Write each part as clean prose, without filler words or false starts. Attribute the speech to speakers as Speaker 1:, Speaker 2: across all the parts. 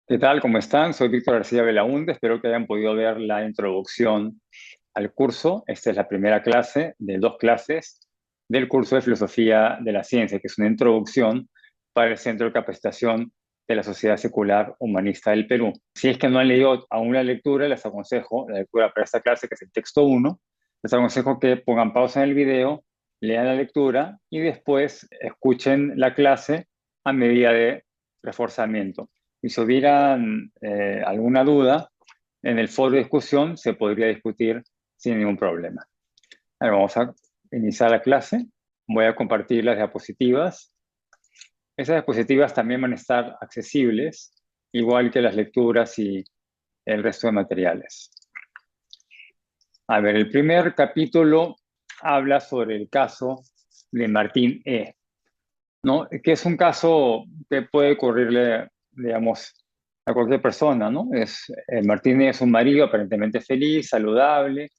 Speaker 1: ¿Qué tal? ¿Cómo están? Soy Víctor García Belaúnde. Espero que hayan podido ver la introducción al curso. Esta es la primera clase de dos clases del curso de Filosofía de la Ciencia, que es una introducción para el Centro de Capacitación de la Sociedad Secular Humanista del Perú. Si es que no han leído aún la lectura, les aconsejo, la lectura para esta clase, que es el texto uno, les aconsejo que pongan pausa en el video, lean la lectura y después escuchen la clase a medida de reforzamiento. Y si hubieran alguna duda, en el foro de discusión se podría discutir sin ningún problema. Ahora vamos a iniciar la clase. Voy a compartir las diapositivas. Esas diapositivas también van a estar accesibles, igual que las lecturas y el resto de materiales. A ver, el primer capítulo habla sobre el caso de Martín E., ¿no? Que es un caso que puede ocurrirle, digamos, a cualquier persona, ¿no? Martín es un marido aparentemente feliz, saludable,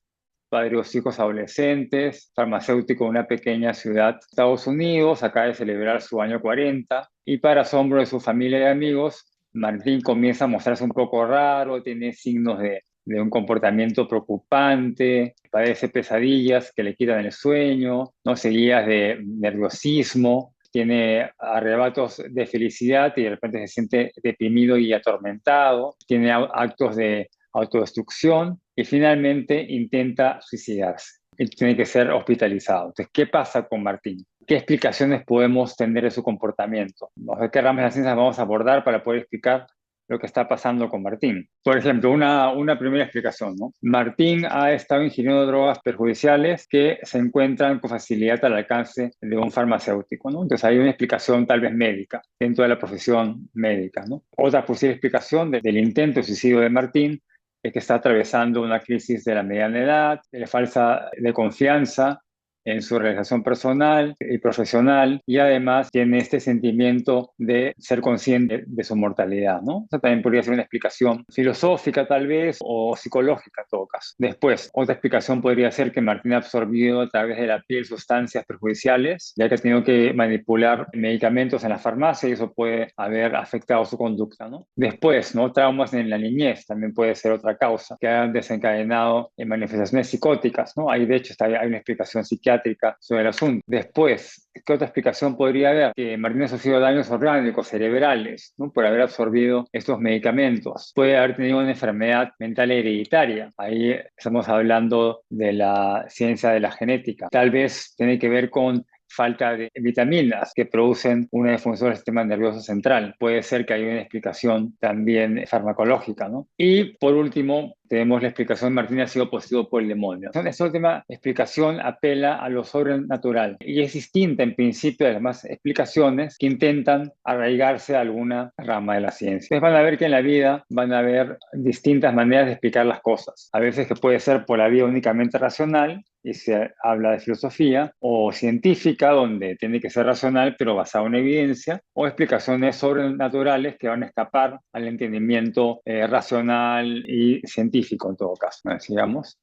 Speaker 1: padre de dos hijos adolescentes, farmacéutico de una pequeña ciudad de Estados Unidos, acaba de celebrar su año 40 y para asombro de su familia y amigos, Martín comienza a mostrarse un poco raro, tiene signos de un comportamiento preocupante, padece pesadillas que le quitan el sueño, no seguidas de nerviosismo, tiene arrebatos de felicidad y de repente se siente deprimido y atormentado, tiene actos de autodestrucción y finalmente intenta suicidarse y tiene que ser hospitalizado. Entonces, ¿qué pasa con Martín? ¿Qué explicaciones podemos tener de su comportamiento? No sé qué ramas de la ciencia vamos a abordar para poder explicar lo que está pasando con Martín. Por ejemplo, una primera explicación, ¿no? Martín ha estado ingiriendo drogas perjudiciales que se encuentran con facilidad al alcance de un farmacéutico, ¿no? Entonces hay una explicación tal vez médica dentro de la profesión médica, ¿no? Otra posible explicación del intento de suicidio de Martín es que está atravesando una crisis de la mediana edad, de falsa de confianza en su realización personal y profesional, y además tiene este sentimiento de ser consciente de su mortalidad, ¿no? Eso también podría ser una explicación filosófica tal vez o psicológica en todo caso. Después, otra explicación podría ser que Martín ha absorbido a través de la piel sustancias perjudiciales, ya que ha tenido que manipular medicamentos en la farmacia y eso puede haber afectado su conducta, ¿no? Después, ¿no? Traumas en la niñez también puede ser otra causa que han desencadenado en manifestaciones psicóticas, ¿no? Ahí de hecho hay una explicación psiquiátrica sobre el asunto. Después, ¿qué otra explicación podría haber? Que Martín ha sufrido daños orgánicos, cerebrales, ¿no? Por haber absorbido estos medicamentos. Puede haber tenido una enfermedad mental hereditaria. Ahí estamos hablando de la ciencia de la genética. Tal vez tiene que ver con falta de vitaminas que producen una disfunción del sistema nervioso central. Puede ser que haya una explicación también farmacológica, ¿no? Y por último, tenemos la explicación: Martín ha sido poseído por el demonio. Esta última explicación apela a lo sobrenatural y es distinta en principio de las demás explicaciones que intentan arraigarse a alguna rama de la ciencia. Ustedes van a ver que en la vida van a haber distintas maneras de explicar las cosas. A veces que puede ser por la vía únicamente racional, y se habla de filosofía, o científica, donde tiene que ser racional pero basado en evidencia, o explicaciones sobrenaturales que van a escapar al entendimiento racional y científico en todo caso, ¿no? Digamos.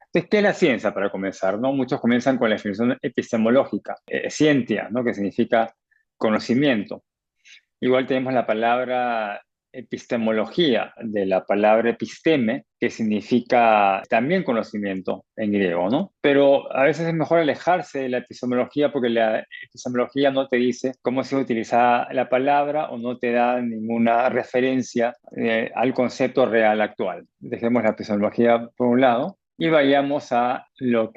Speaker 1: Entonces, ¿qué es la ciencia para comenzar? ¿No? Muchos comienzan con la definición epistemológica, scientia, ¿no? Que significa conocimiento. Igual tenemos la palabra epistemología, de la palabra episteme, que significa también conocimiento en griego, ¿no? Pero a veces es mejor alejarse de la epistemología porque la epistemología no te dice cómo se utiliza la palabra o no te da ninguna referencia al concepto real actual. Dejemos la epistemología por un lado y vayamos a de lo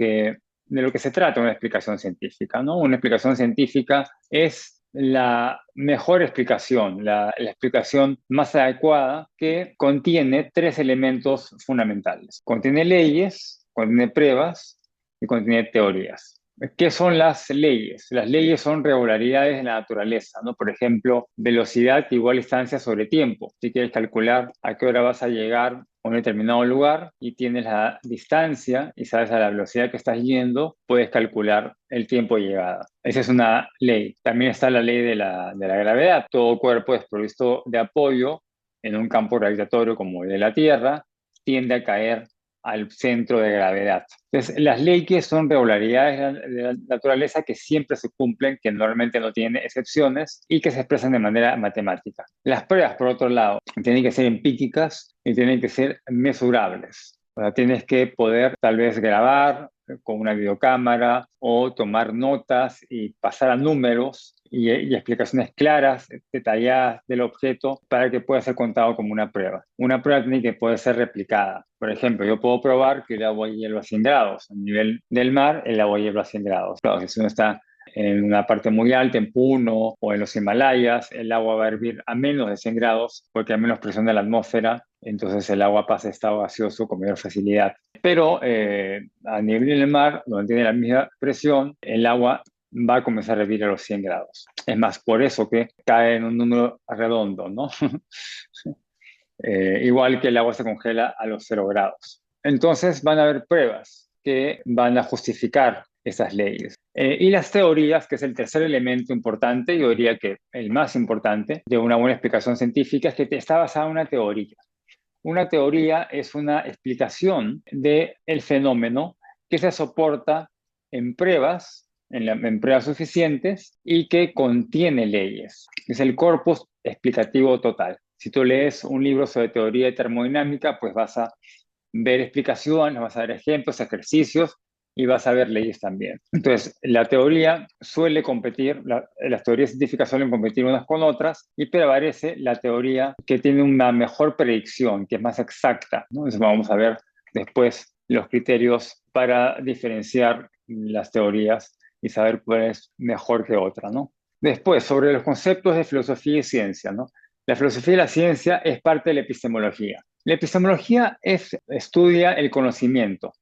Speaker 1: que se trata una explicación científica, ¿no? Una explicación científica es la mejor explicación, la explicación más adecuada, que contiene tres elementos fundamentales. Contiene leyes, contiene pruebas y contiene teorías. ¿Qué son las leyes? Las leyes son regularidades de la naturaleza, ¿no? Por ejemplo, velocidad igual distancia sobre tiempo. Si quieres calcular a qué hora vas a llegar a un determinado lugar y tienes la distancia y sabes a la velocidad que estás yendo, puedes calcular el tiempo de llegada. Esa es una ley. También está la ley de la gravedad. Todo cuerpo es provisto de apoyo en un campo gravitatorio como el de la Tierra, tiende a caer al centro de gravedad. Entonces, las leyes son regularidades de la naturaleza que siempre se cumplen, que normalmente no tienen excepciones y que se expresan de manera matemática. Las pruebas, por otro lado, tienen que ser empíricas y tienen que ser mesurables. O sea, tienes que poder tal vez grabar con una videocámara o tomar notas y pasar a números y explicaciones claras, detalladas del objeto para que pueda ser contado como una prueba. Una prueba tiene que poder ser replicada. Por ejemplo, yo puedo probar que el agua hierve a 100 grados. A nivel del mar, el agua hierve a 100 grados. Claro, si uno está en una parte muy alta, en Puno o en los Himalayas, el agua va a hervir a menos de 100 grados porque hay menos presión de la atmósfera, entonces el agua pasa a estado gaseoso con mayor facilidad. Pero a nivel del mar, donde tiene la misma presión, el agua va a comenzar a hervir a los 100 grados. Es más, por eso que cae en un número redondo, ¿no? Igual que el agua se congela a los 0 grados. Entonces van a haber pruebas que van a justificar esas leyes. Y las teorías, que es el tercer elemento importante, yo diría que el más importante de una buena explicación científica, es que está basada en una teoría. Una teoría es una explicación del fenómeno que se soporta en pruebas, en pruebas suficientes y que contiene leyes. Es el corpus explicativo total. Si tú lees un libro sobre teoría de termodinámica, pues vas a ver explicaciones, vas a ver ejemplos, ejercicios y vas a ver leyes también. Entonces, la teoría suele competir, las teorías científicas suelen competir unas con otras y prevalece la teoría que tiene una mejor predicción, que es más exacta, ¿no? Entonces, vamos a ver después los criterios para diferenciar las teorías y saber cuál es mejor que otra, ¿no? Después, sobre los conceptos de filosofía y ciencia, ¿no? La filosofía y la ciencia es parte de la epistemología. La epistemología estudia el conocimiento.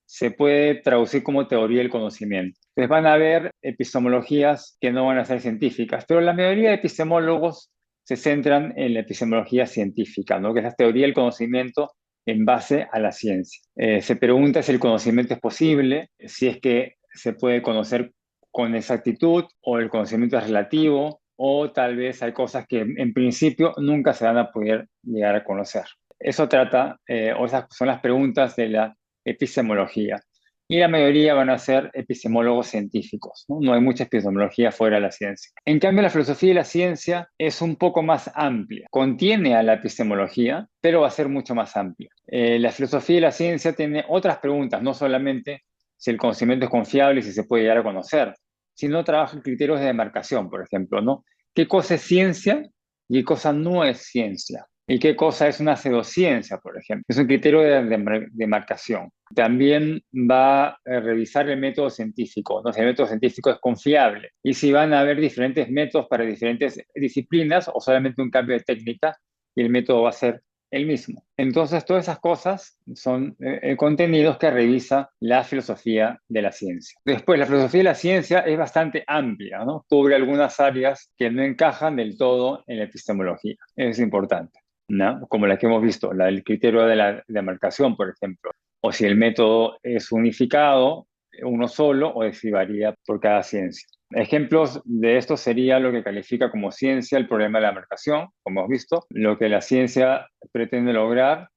Speaker 1: Se puede traducir como teoría del conocimiento. Entonces van a haber epistemologías que no van a ser científicas, pero la mayoría de epistemólogos se centran en la epistemología científica, ¿no? Que es la teoría del conocimiento en base a la ciencia. Se pregunta si el conocimiento es posible, si es que se puede conocer con exactitud o el conocimiento es relativo o tal vez hay cosas que en principio nunca se van a poder llegar a conocer. Eso trata, o esas son las preguntas de la epistemología. Y la mayoría van a ser epistemólogos científicos, ¿no? No hay mucha epistemología fuera de la ciencia. En cambio, la filosofía y la ciencia es un poco más amplia. Contiene a la epistemología, pero va a ser mucho más amplia. La filosofía y la ciencia tiene otras preguntas, no solamente si el conocimiento es confiable y si se puede llegar a conocer, sino trabaja en criterios de demarcación, por ejemplo, ¿no? ¿Qué cosa es ciencia y qué cosa no es ciencia? ¿Y qué cosa es una pseudociencia, por ejemplo? Es un criterio de demarcación. También va a revisar el método científico, ¿no? Si el método científico es confiable y si van a haber diferentes métodos para diferentes disciplinas o solamente un cambio de técnica y el método va a ser el mismo. Entonces, todas esas cosas son contenidos que revisa la filosofía de la ciencia. Después, la filosofía de la ciencia es bastante amplia, ¿no? Cubre algunas áreas que no encajan del todo en la epistemología. Es importante, ¿no? Como la que hemos visto, la del criterio de la demarcación, por ejemplo, o si el método es unificado, uno solo, o si varía por cada ciencia. Ejemplos de esto sería lo que califica como ciencia el problema de la demarcación, como hemos visto, lo que la ciencia pretende lograr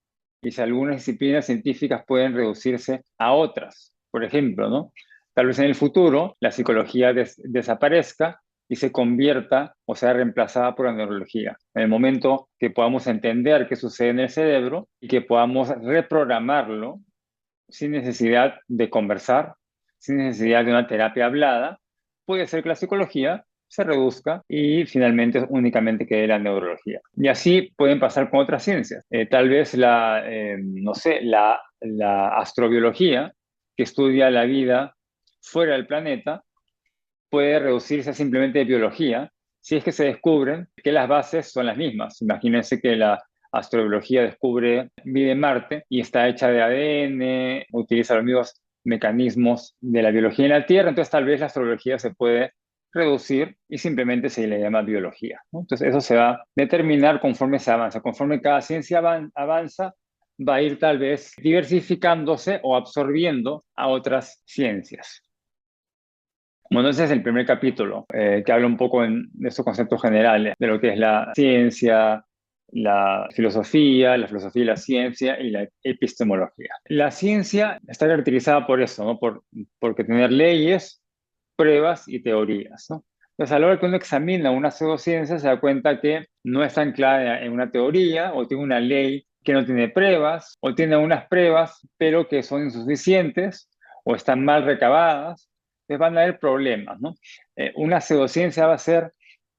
Speaker 1: y si algunas disciplinas científicas pueden reducirse a otras. Por ejemplo, ¿no? Tal vez en el futuro la psicología desaparezca y se convierta o sea reemplazada por la neurología. En el momento que podamos entender qué sucede en el cerebro y que podamos reprogramarlo sin necesidad de conversar, sin necesidad de una terapia hablada, puede ser que la psicología se reduzca y finalmente únicamente quede la neurología. Y así pueden pasar con otras ciencias. Tal vez no sé, la astrobiología, que estudia la vida fuera del planeta, puede reducirse a simplemente biología si es que se descubren que las bases son las mismas. Imagínense que la astrobiología descubre vida en Marte y está hecha de ADN, utiliza los mismos mecanismos de la biología en la Tierra, entonces tal vez la astrobiología se puede reducir y simplemente se le llama biología, ¿no? Entonces eso se va a determinar conforme se avanza, conforme cada ciencia avanza, va a ir tal vez diversificándose o absorbiendo a otras ciencias. Bueno, ese es el primer capítulo que habla un poco de estos conceptos generales, de lo que es la ciencia, la filosofía y la ciencia y la epistemología. La ciencia está caracterizada por eso, ¿no? Porque tener leyes, pruebas y teorías, ¿no? Entonces, a la hora que uno examina una pseudociencia, se da cuenta que no está anclada en una teoría o tiene una ley que no tiene pruebas o tiene unas pruebas pero que son insuficientes o están mal recabadas. Entonces van a haber problemas, ¿no? Una pseudociencia va a ser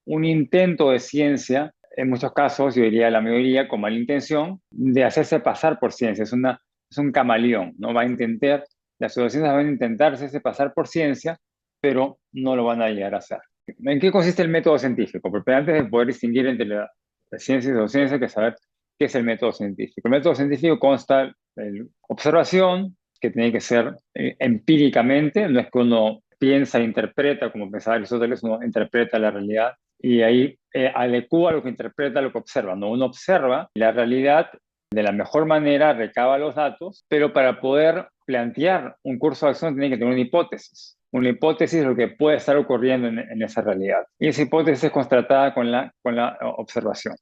Speaker 1: un intento de ciencia, en muchos casos, yo diría la mayoría, con mala intención, de hacerse pasar por ciencia. Es un camaleón, ¿no? Las pseudociencias van a intentar hacerse pasar por ciencia, pero no lo van a llegar a hacer. ¿En qué consiste el método científico? Porque antes de poder distinguir entre la ciencia y pseudociencia, hay que saber qué es el método científico. El método científico consta de observación, que tiene que ser empíricamente, no es que uno piensa e interpreta, como pensaba Aristóteles, uno interpreta la realidad y ahí adecua lo que interpreta a lo que observa, ¿no? Uno observa la realidad de la mejor manera, recaba los datos, pero para poder plantear un curso de acción tiene que tener una hipótesis. Una hipótesis de lo que puede estar ocurriendo en esa realidad. Y esa hipótesis es constatada con la observación.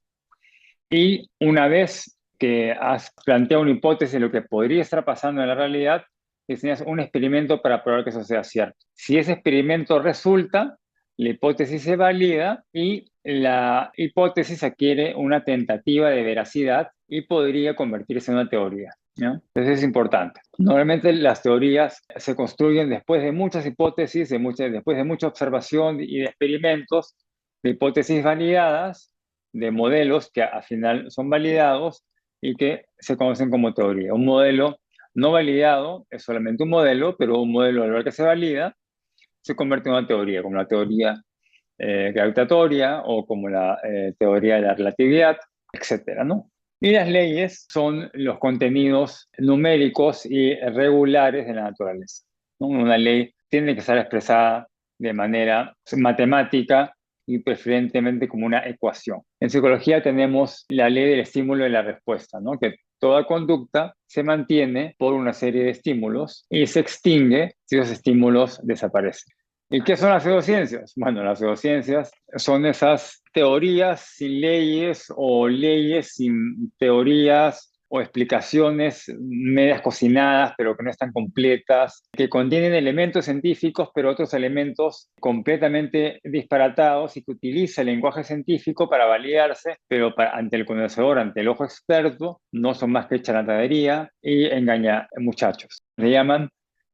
Speaker 1: Y una vez que has planteado una hipótesis de lo que podría estar pasando en la realidad, diseñas un experimento para probar que eso sea cierto. Si ese experimento resulta, la hipótesis se valida y la hipótesis adquiere una tentativa de veracidad y podría convertirse en una teoría, ¿no? Entonces es importante. Normalmente las teorías se construyen después de muchas hipótesis, después de mucha observación y de experimentos, de hipótesis validadas, de modelos que al final son validados y que se conocen como teoría. Un modelo no validado es solamente un modelo, pero un modelo al ver que se valida se convierte en una teoría, como la teoría gravitatoria o como la teoría de la relatividad, etcétera, ¿no? Y las leyes son los contenidos numéricos y regulares de la naturaleza, ¿no? Una ley tiene que estar expresada de manera matemática y preferentemente como una ecuación. En psicología tenemos la ley del estímulo y la respuesta, ¿no? Que toda conducta se mantiene por una serie de estímulos y se extingue si esos estímulos desaparecen. ¿Y qué son las pseudociencias? Bueno, las pseudociencias son esas teorías sin leyes o leyes sin teorías o explicaciones medias cocinadas, pero que no están completas, que contienen elementos científicos, pero otros elementos completamente disparatados y que utiliza el lenguaje científico para validarse, pero ante el conocedor, ante el ojo experto, no son más que charlatanería y engaña muchachos. Se llaman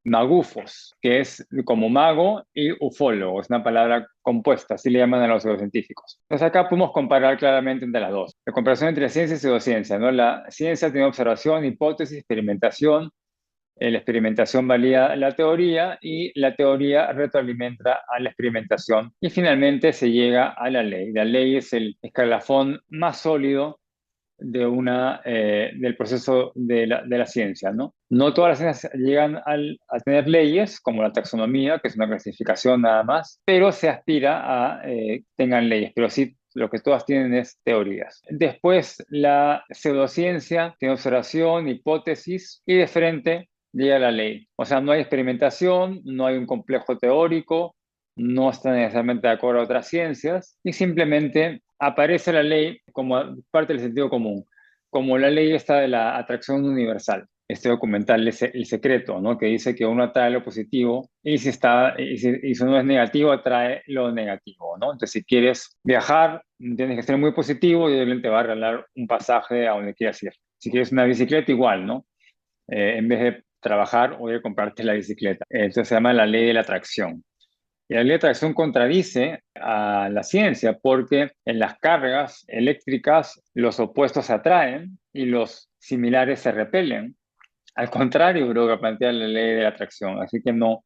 Speaker 1: magufos, que es como mago y ufólogo, es una palabra compuesta, así le llaman a los pseudocientíficos. Entonces acá podemos comparar claramente entre las dos. La comparación entre ciencia y pseudociencia, ¿no? La ciencia tiene observación, hipótesis, experimentación. La experimentación valida la teoría y la teoría retroalimenta a la experimentación. Y finalmente se llega a la ley. La ley es el escalafón más sólido del proceso de la ciencia, ¿no? No todas las ciencias llegan a tener leyes, como la taxonomía, que es una clasificación nada más, pero se aspira a tengan leyes, pero sí lo que todas tienen es teorías. Después, la pseudociencia tiene observación, hipótesis, y de frente llega la ley. O sea, no hay experimentación, no hay un complejo teórico, no está necesariamente de acuerdo a otras ciencias, y simplemente aparece la ley como parte del sentido común, como la ley esta de la atracción universal. Este documental es El Secreto, ¿no? Que dice que uno atrae lo positivo y si uno es negativo, atrae lo negativo, ¿no? Entonces, si quieres viajar, tienes que ser muy positivo y obviamente te va a regalar un pasaje a donde quieras ir. Si quieres una bicicleta, igual, ¿no? En vez de trabajar, voy a comprarte la bicicleta. Entonces se llama la ley de la atracción. Y la ley de atracción contradice a la ciencia porque en las cargas eléctricas los opuestos se atraen y los similares se repelen. Al contrario, creo que plantea la ley de la atracción, así que no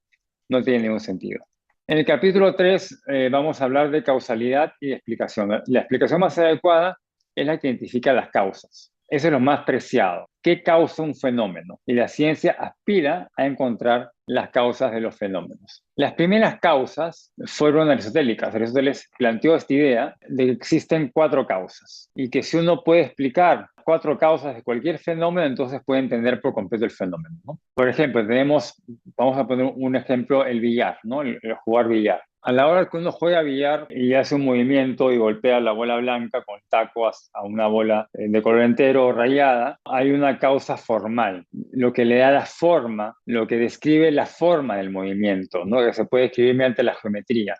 Speaker 1: tiene ningún sentido. En el capítulo 3 vamos a hablar de causalidad y de explicación. La explicación más adecuada es la que identifica las causas. Eso es lo más preciado. ¿Qué causa un fenómeno? Y la ciencia aspira a encontrar las causas de los fenómenos. Las primeras causas fueron aristotélicas. Aristóteles planteó esta idea de que existen 4 causas y que si uno puede explicar 4 causas de cualquier fenómeno, entonces puede entender por completo el fenómeno, ¿no? Por ejemplo, vamos a poner un ejemplo, el billar, ¿no? El jugar billar. A la hora que uno juega billar y hace un movimiento y golpea la bola blanca con el taco a una bola de color entero o rayada, hay una causa formal, lo que le da la forma, lo que describe la forma del movimiento, ¿no? Que se puede escribir mediante la geometría.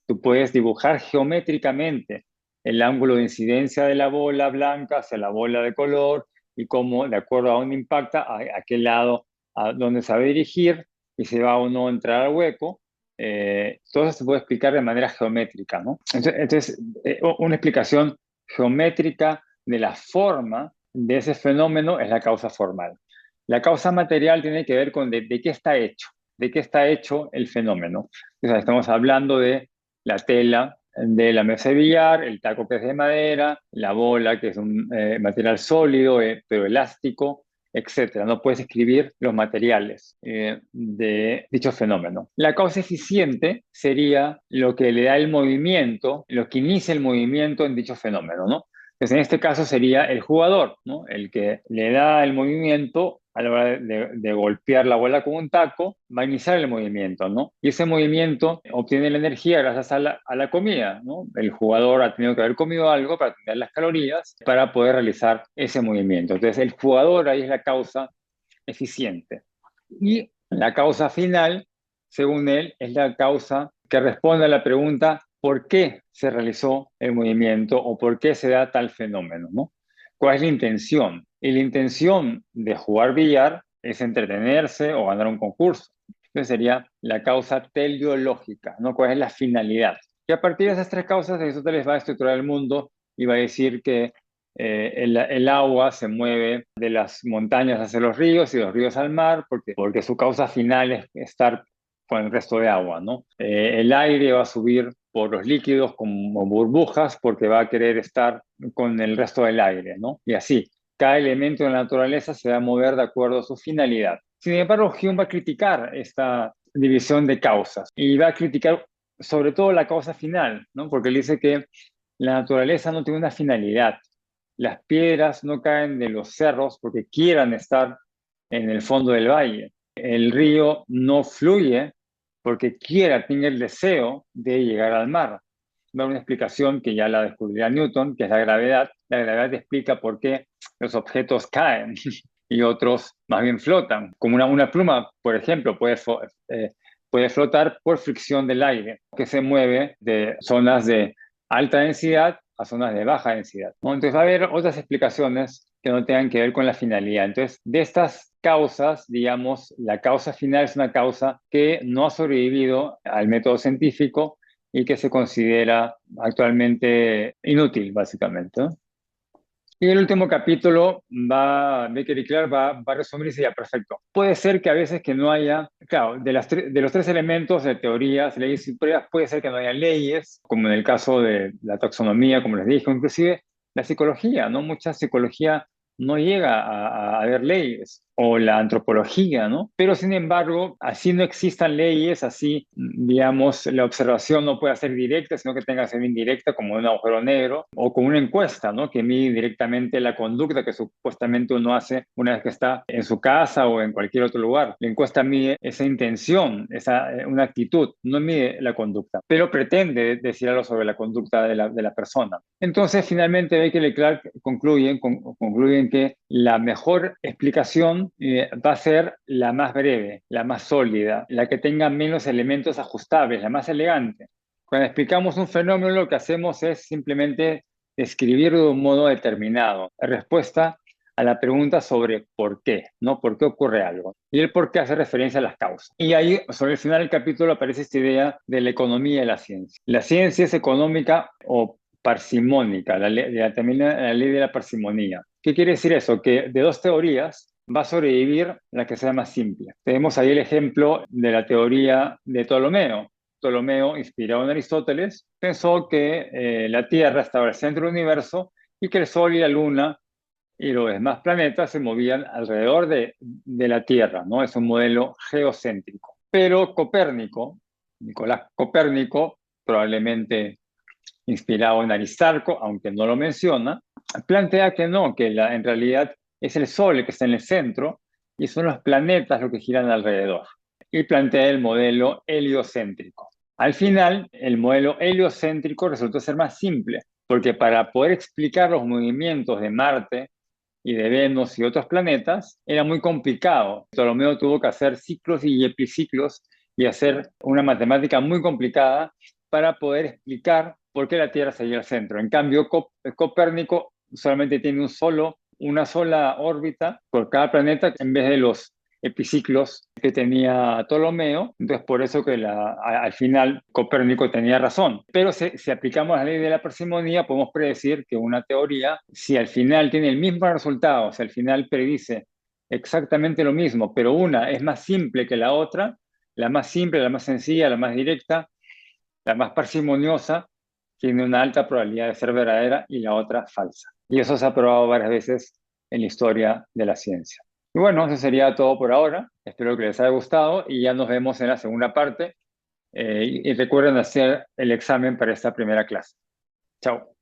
Speaker 1: Tú puedes dibujar geométricamente el ángulo de incidencia de la bola blanca hacia la bola de color y cómo, de acuerdo a dónde impacta, a qué lado, a dónde se va a dirigir y si va o no a entrar al hueco. Todo eso se puede explicar de manera geométrica, ¿no? Entonces, una explicación geométrica de la forma de ese fenómeno es la causa formal. La causa material tiene que ver con de qué está hecho el fenómeno. O sea, estamos hablando de la tela de la mesa de billar, el taco que es de madera, la bola que es un material sólido pero elástico, etcétera. No puedes escribir los materiales de dicho fenómeno. La causa eficiente sería lo que le da el movimiento, lo que inicia el movimiento en dicho fenómeno, ¿no? Entonces, en este caso sería el jugador, ¿no? El que le da el movimiento a la hora de golpear la bola con un taco, va a iniciar el movimiento, ¿no? Y ese movimiento obtiene la energía gracias a la comida, ¿no? El jugador ha tenido que haber comido algo para tener las calorías para poder realizar ese movimiento. Entonces, el jugador ahí es la causa eficiente. Y la causa final, según él, es la causa que responde a la pregunta ¿por qué se realizó el movimiento o por qué se da tal fenómeno, ¿no? ¿Cuál es la intención? Y la intención de jugar billar es entretenerse o ganar un concurso. Entonces sería la causa teleológica, ¿no? ¿Cuál es la finalidad? Y a partir de esas tres causas, Aristóteles va a estructurar el mundo y va a decir que el agua se mueve de las montañas hacia los ríos y de los ríos al mar, porque su causa final es estar con el resto de agua, ¿no? El aire va a subir por los líquidos como burbujas porque va a querer estar con el resto del aire, ¿no? Y así, cada elemento de la naturaleza se va a mover de acuerdo a su finalidad. Sin embargo, Hume va a criticar esta división de causas y va a criticar sobre todo la causa final, ¿no? Porque él dice que la naturaleza no tiene una finalidad. Las piedras no caen de los cerros porque quieran estar en el fondo del valle. El río no fluye porque tenga el deseo de llegar al mar. Va a una explicación que ya la descubrirá Newton, que es la gravedad. La gravedad explica por qué los objetos caen y otros más bien flotan. Como una pluma, por ejemplo, puede flotar por fricción del aire, que se mueve de zonas de alta densidad a zonas de baja densidad, ¿no? Entonces va a haber otras explicaciones que no tengan que ver con la finalidad. Entonces, de estas causas, digamos, la causa final es una causa que no ha sobrevivido al método científico y que se considera actualmente inútil, básicamente, ¿no? Y el último capítulo Becker y Clark va a resumirse ya perfecto. Puede ser que a veces que no haya, claro, de los tres elementos de teorías, leyes y pruebas, puede ser que no haya leyes, como en el caso de la taxonomía, como les dije, inclusive la psicología, ¿no? Mucha psicología no llega a haber leyes, o la antropología, ¿no? Pero sin embargo, así no existan leyes, así, digamos, la observación no puede ser directa, sino que tenga que ser indirecta, como un agujero negro, o como una encuesta, ¿no? Que mide directamente la conducta que supuestamente uno hace una vez que está en su casa o en cualquier otro lugar. La encuesta mide esa intención, una actitud, no mide la conducta, pero pretende decir algo sobre la conducta de la persona. Entonces, finalmente, Becker y Clark concluyen que la mejor explicación va a ser la más breve, la más sólida, la que tenga menos elementos ajustables, la más elegante. Cuando explicamos un fenómeno, lo que hacemos es simplemente describirlo de un modo determinado, en respuesta a la pregunta sobre por qué, ¿no? ¿Por qué ocurre algo? Y el por qué hace referencia a las causas. Y ahí, sobre el final del capítulo, aparece esta idea de la economía de la ciencia. La ciencia es económica o parsimónica, también la ley de la parsimonía. ¿Qué quiere decir eso? Que de dos teorías va a sobrevivir la que sea más simple. Tenemos ahí el ejemplo de la teoría de Ptolomeo. Ptolomeo, inspirado en Aristóteles, pensó que la Tierra estaba al centro del universo y que el Sol y la Luna y los demás planetas se movían alrededor de la Tierra, ¿no? Es un modelo geocéntrico. Pero Nicolás Copérnico, probablemente inspirado en Aristarco, aunque no lo menciona, plantea que no, que en realidad es el Sol el que está en el centro y son los planetas los que giran alrededor. Y plantea el modelo heliocéntrico. Al final, el modelo heliocéntrico resultó ser más simple, porque para poder explicar los movimientos de Marte y de Venus y otros planetas era muy complicado. Ptolomeo tuvo que hacer ciclos y epiciclos y hacer una matemática muy complicada para poder explicar por qué la Tierra seguía al centro. En cambio, Copérnico solamente tiene una sola órbita por cada planeta en vez de los epiciclos que tenía Ptolomeo. Entonces, por eso que al final Copérnico tenía razón. Pero si aplicamos la ley de la parsimonía, podemos predecir que una teoría, si al final tiene el mismo resultado, si al final predice exactamente lo mismo, pero una es más simple que la otra, la más simple, la más sencilla, la más directa, la más parsimoniosa, tiene una alta probabilidad de ser verdadera y la otra falsa. Y eso se ha probado varias veces en la historia de la ciencia. Y bueno, eso sería todo por ahora. Espero que les haya gustado y ya nos vemos en la segunda parte. Y recuerden hacer el examen para esta primera clase. Chao.